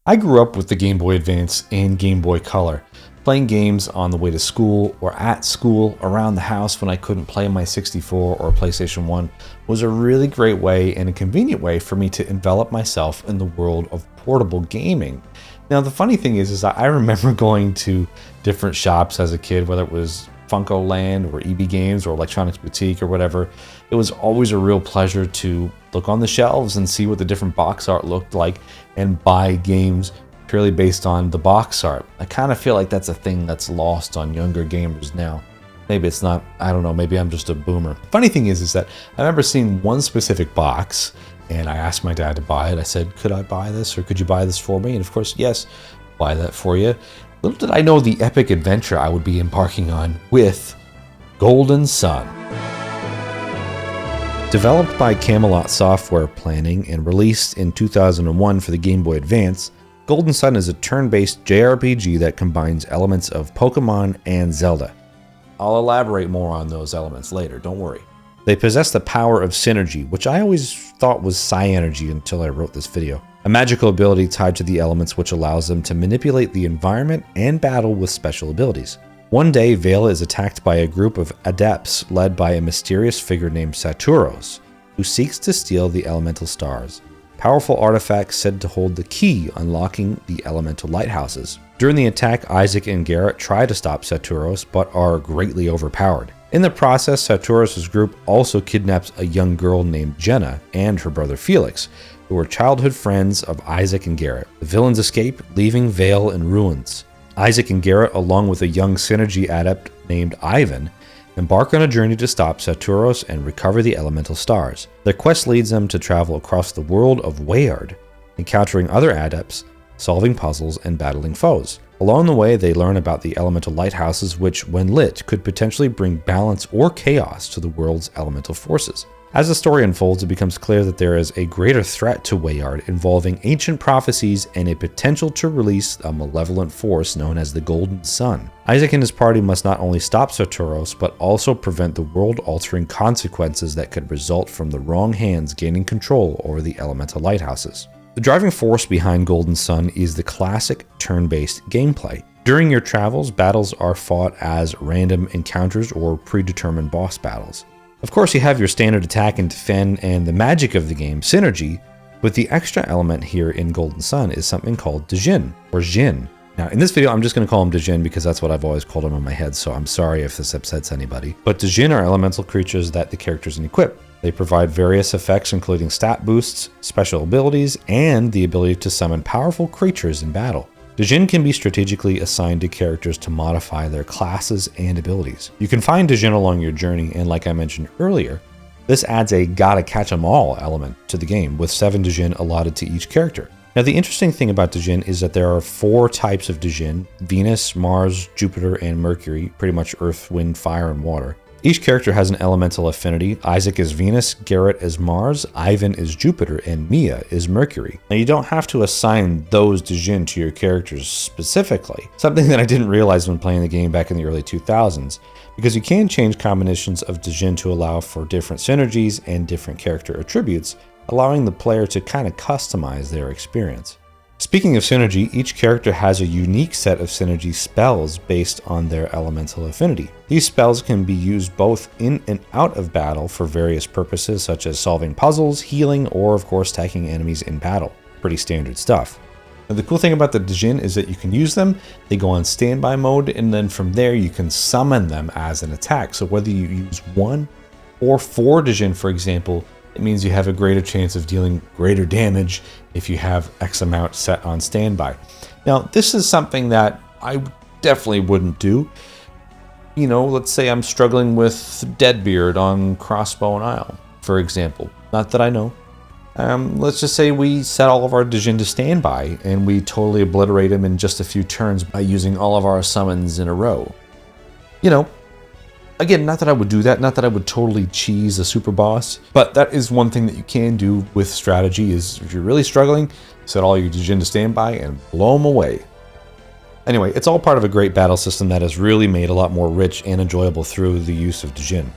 I grew up with the Game Boy Advance and Game Boy Color, playing games on the way to school or at school, around the house when I couldn't play my 64 or PlayStation 1 was a really great way and a convenient way for me to envelop myself in the world of portable gaming. Now the funny thing is I remember going to different shops as a kid, whether it was Funko Land or EB Games or Electronics Boutique or whatever. It was always a real pleasure to look on the shelves and see what the different box art looked like and buy games purely based on the box art. I kind of feel like that's a thing that's lost on younger gamers now. Maybe it's not, I don't know, maybe I'm just a boomer. Funny thing is that I remember seeing one specific box and I asked my dad to buy it. I said, could I buy this or could you buy this for me? And of course, yes, buy that for you. Little did I know the epic adventure I would be embarking on with Golden Sun. Developed by Camelot Software Planning and released in 2001 for the Game Boy Advance, Golden Sun is a turn-based JRPG that combines elements of Pokemon and Zelda. I'll elaborate more on those elements later, don't worry. They possess the power of synergy, which I always thought was psi energy until I wrote this video. A magical ability tied to the elements which allows them to manipulate the environment and battle with special abilities. One day, Vale is attacked by a group of adepts led by a mysterious figure named Saturos, who seeks to steal the elemental stars, powerful artifacts said to hold the key unlocking the elemental lighthouses. During the attack, Isaac and Garrett try to stop Saturos, but are greatly overpowered. In the process, Saturos' group also kidnaps a young girl named Jenna and her brother Felix, who were childhood friends of Isaac and Garrett. The villains escape, leaving Vale in ruins. Isaac and Garrett, along with a young synergy adept named Ivan, embark on a journey to stop Saturos and recover the elemental stars. Their quest leads them to travel across the world of Wayard, encountering other adepts, solving puzzles, and battling foes. Along the way, they learn about the elemental lighthouses which, when lit, could potentially bring balance or chaos to the world's elemental forces. As the story unfolds, it becomes clear that there is a greater threat to Wayard involving ancient prophecies and a potential to release a malevolent force known as the Golden Sun. Isaac and his party must not only stop Saturos, but also prevent the world-altering consequences that could result from the wrong hands gaining control over the elemental lighthouses. The driving force behind Golden Sun is the classic turn-based gameplay. During your travels, battles are fought as random encounters or predetermined boss battles. Of course, you have your standard attack and defend and the magic of the game, synergy, but the extra element here in Golden Sun is something called Djinn, or Jinn. Now, in this video, I'm just going to call him Djinn because that's what I've always called him in my head, so I'm sorry if this upsets anybody. But Djinn are elemental creatures that the characters can equip. They provide various effects including stat boosts, special abilities, and the ability to summon powerful creatures in battle. Djinn can be strategically assigned to characters to modify their classes and abilities. You can find Djinn along your journey, and like I mentioned earlier, this adds a gotta catch 'em all element to the game, with 7 Djinn allotted to each character. Now the interesting thing about Djinn is that there are 4 types of Djinn: Venus, Mars, Jupiter, and Mercury, pretty much Earth, Wind, Fire, and Water. Each character has an elemental affinity. Isaac is Venus, Garrett is Mars, Ivan is Jupiter, and Mia is Mercury. Now you don't have to assign those Djinn to your characters specifically, something that I didn't realize when playing the game back in the early 2000s, because you can change combinations of Djinn to allow for different synergies and different character attributes, allowing the player to kind of customize their experience. Speaking of synergy, each character has a unique set of synergy spells based on their elemental affinity. These spells can be used both in and out of battle for various purposes such as solving puzzles, healing, or of course attacking enemies in battle. Pretty standard stuff. Now the cool thing about the Djinn is that you can use them, they go on standby mode, and then from there you can summon them as an attack. So whether you use 1 or 4 Djinn, for example, it means you have a greater chance of dealing greater damage if you have X amount set on standby. Now, this is something that I definitely wouldn't do. You know, let's say I'm struggling with Deadbeard on Crossbow and Isle, for example. Not that I know. Let's just say we set all of our Djinn to standby and we totally obliterate him in just a few turns by using all of our summons in a row. You know, again, not that I would do that, not that I would totally cheese a super boss, but that is one thing that you can do with strategy is if you're really struggling, set all your Djinn to standby and blow them away. Anyway, it's all part of a great battle system that has really made a lot more rich and enjoyable through the use of Djinn.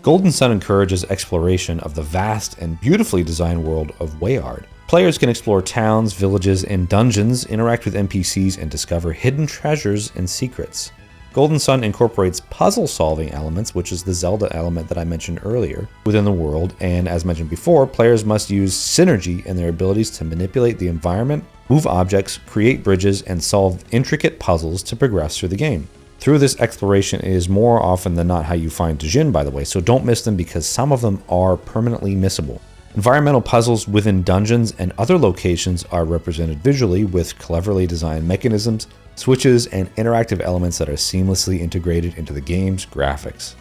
Golden Sun encourages exploration of the vast and beautifully designed world of Wayard. Players can explore towns, villages, and dungeons, interact with NPCs, and discover hidden treasures and secrets. Golden Sun incorporates puzzle-solving elements, which is the Zelda element that I mentioned earlier, within the world, and as mentioned before, players must use synergy in their abilities to manipulate the environment, move objects, create bridges, and solve intricate puzzles to progress through the game. Through this exploration is more often than not how you find Djinn, by the way, so don't miss them because some of them are permanently missable. Environmental puzzles within dungeons and other locations are represented visually with cleverly designed mechanisms, switches, and interactive elements that are seamlessly integrated into the game's graphics.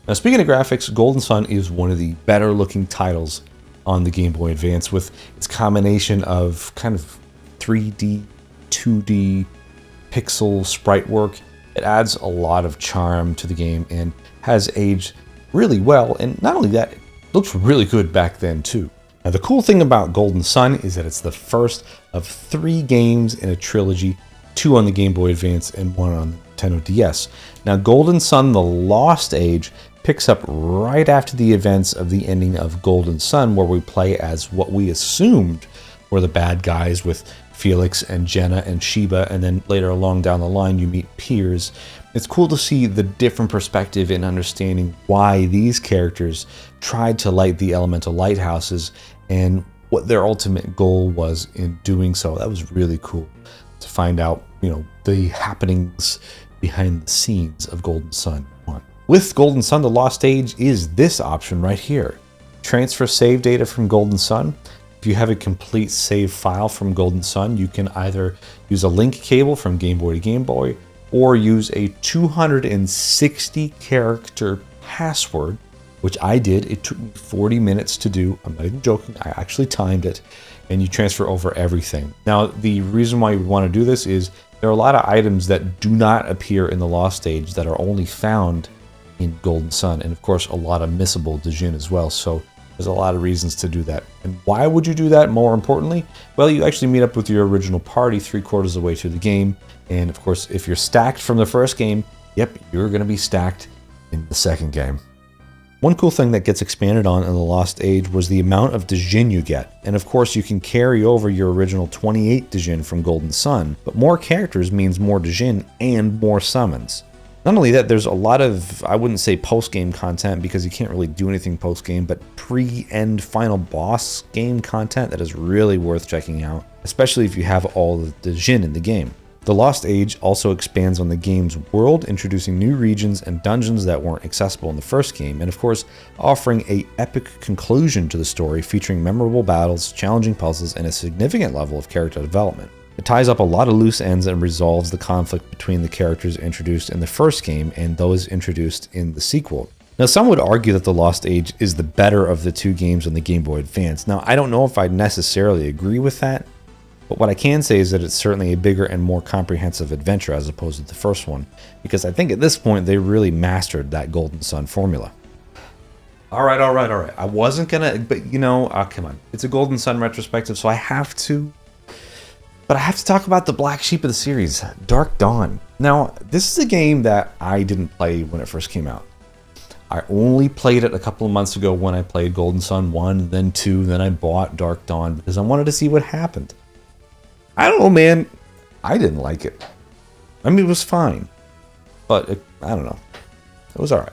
Now, speaking of graphics, Golden Sun is one of the better looking titles on the Game Boy Advance with its combination of kind of 3D, 2D, pixel sprite work. It adds a lot of charm to the game and has aged really well, and not only that, it looks really good back then too. Now, the cool thing about Golden Sun is that it's the first of 3 games in a trilogy, 2 on the Game Boy Advance and 1 on the Nintendo DS. Now, Golden Sun: The Lost Age picks up right after the events of the ending of Golden Sun, where we play as what we assumed were the bad guys with Felix and Jenna and Sheba, and then later along down the line you meet Piers. It's cool to see the different perspective in understanding why these characters tried to light the elemental lighthouses and what their ultimate goal was in doing so. That was really cool to find out, the happenings behind the scenes of Golden Sun 1. With Golden Sun: The Lost Age is this option right here. Transfer save data from Golden Sun. If you have a complete save file from Golden Sun, you can either use a link cable from Game Boy to Game Boy or use a 260 character password, which I did. It took me 40 minutes to do. I'm not even joking. I actually timed it, and you transfer over everything. Now, the reason why you would want to do this is there are a lot of items that do not appear in the Lost Age that are only found in Golden Sun, and of course a lot of missable Djinn as well. So there's a lot of reasons to do that. And why would you do that, more importantly? Well, you actually meet up with your original party 3/4 of the way through the game. And of course, if you're stacked from the first game, yep, you're going to be stacked in the second game. One cool thing that gets expanded on in the Lost Age was the amount of Djinn you get. And of course, you can carry over your original 28 Djinn from Golden Sun, but more characters means more Djinn and more summons. Not only that, there's a lot of, I wouldn't say post-game content because you can't really do anything post-game, but pre-end final boss game content that is really worth checking out, especially if you have all the Djinn in the game. The Lost Age also expands on the game's world, introducing new regions and dungeons that weren't accessible in the first game, and of course, offering an epic conclusion to the story featuring memorable battles, challenging puzzles, and a significant level of character development. It ties up a lot of loose ends and resolves the conflict between the characters introduced in the first game and those introduced in the sequel. Now, some would argue that The Lost Age is the better of the 2 games on the Game Boy Advance. Now, I don't know if I'd necessarily agree with that, but what I can say is that it's certainly a bigger and more comprehensive adventure as opposed to the first one, because I think at this point they really mastered that Golden Sun formula. All right. I wasn't gonna, but come on. It's a Golden Sun retrospective, so I have to talk about the black sheep of the series, Dark Dawn. Now, this is a game that I didn't play when it first came out. I only played it a couple of months ago when I played Golden Sun 1, then 2, then I bought Dark Dawn because I wanted to see what happened. I don't know, man. I didn't like it. I mean, it was fine, but I don't know. It was alright.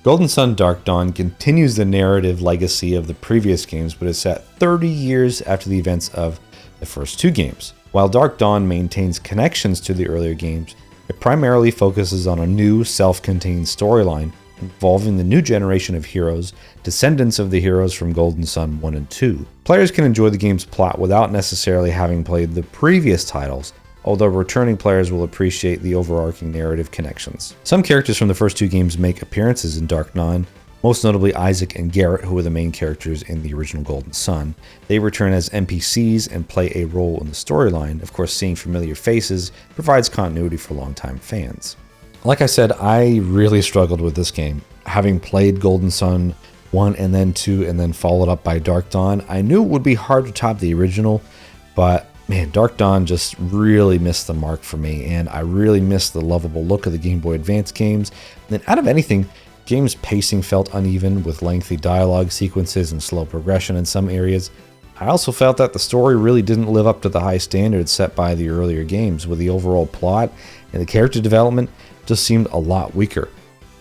Golden Sun: Dark Dawn continues the narrative legacy of the previous games, but is set 30 years after the events of the first 2 games. While Dark Dawn maintains connections to the earlier games, it primarily focuses on a new, self-contained storyline involving the new generation of heroes, descendants of the heroes from Golden Sun 1 and 2. Players can enjoy the game's plot without necessarily having played the previous titles, although returning players will appreciate the overarching narrative connections. Some characters from the first 2 games make appearances in Dark Dawn, most notably Isaac and Garrett, who were the main characters in the original Golden Sun. They return as NPCs and play a role in the storyline. Of course, seeing familiar faces provides continuity for longtime fans. Like I said, I really struggled with this game. Having played Golden Sun 1 and then 2 and then followed up by Dark Dawn, I knew it would be hard to top the original, but man, Dark Dawn just really missed the mark for me, and I really missed the lovable look of the Game Boy Advance games. And then out of anything, Game's pacing felt uneven, with lengthy dialogue sequences and slow progression in some areas. I also felt that the story really didn't live up to the high standards set by the earlier games, with the overall plot and the character development just seemed a lot weaker.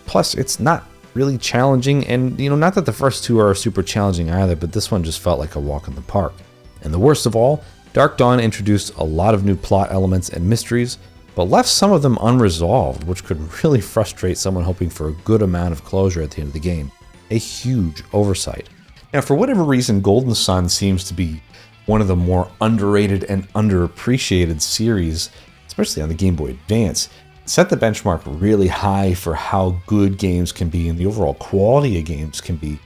Plus, it's not really challenging, and not that the first two are super challenging either, but this one just felt like a walk in the park. And the worst of all, Dark Dawn introduced a lot of new plot elements and mysteries, but left some of them unresolved, which could really frustrate someone hoping for a good amount of closure at the end of the game. A huge oversight. Now, for whatever reason, Golden Sun seems to be one of the more underrated and underappreciated series, especially on the Game Boy Advance. It set the benchmark really high for how good games can be and the overall quality of games can be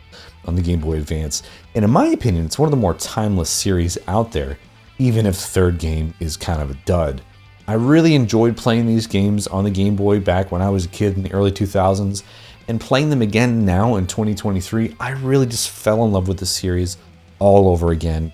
on the Game Boy Advance. And in my opinion, it's one of the more timeless series out there, even if the third game is kind of a dud. I really enjoyed playing these games on the Game Boy back when I was a kid in the early 2000s, and playing them again now in 2023, I really just fell in love with the series all over again,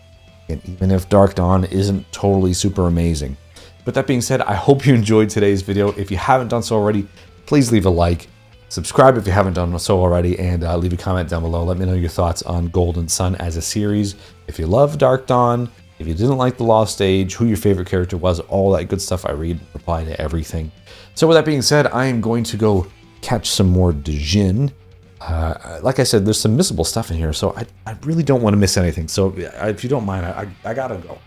and even if Dark Dawn isn't totally super amazing. But that being said, I hope you enjoyed today's video. If you haven't done so already, please leave a like, subscribe if you haven't done so already, and leave a comment down below. Let me know your thoughts on Golden Sun as a series. If you love Dark Dawn, if you didn't like The Lost Age, who your favorite character was, all that good stuff. I read and reply to everything. So with that being said, I am going to go catch some more Djinn. Like I said, there's some missable stuff in here, so I really don't want to miss anything. So if you don't mind, I gotta go.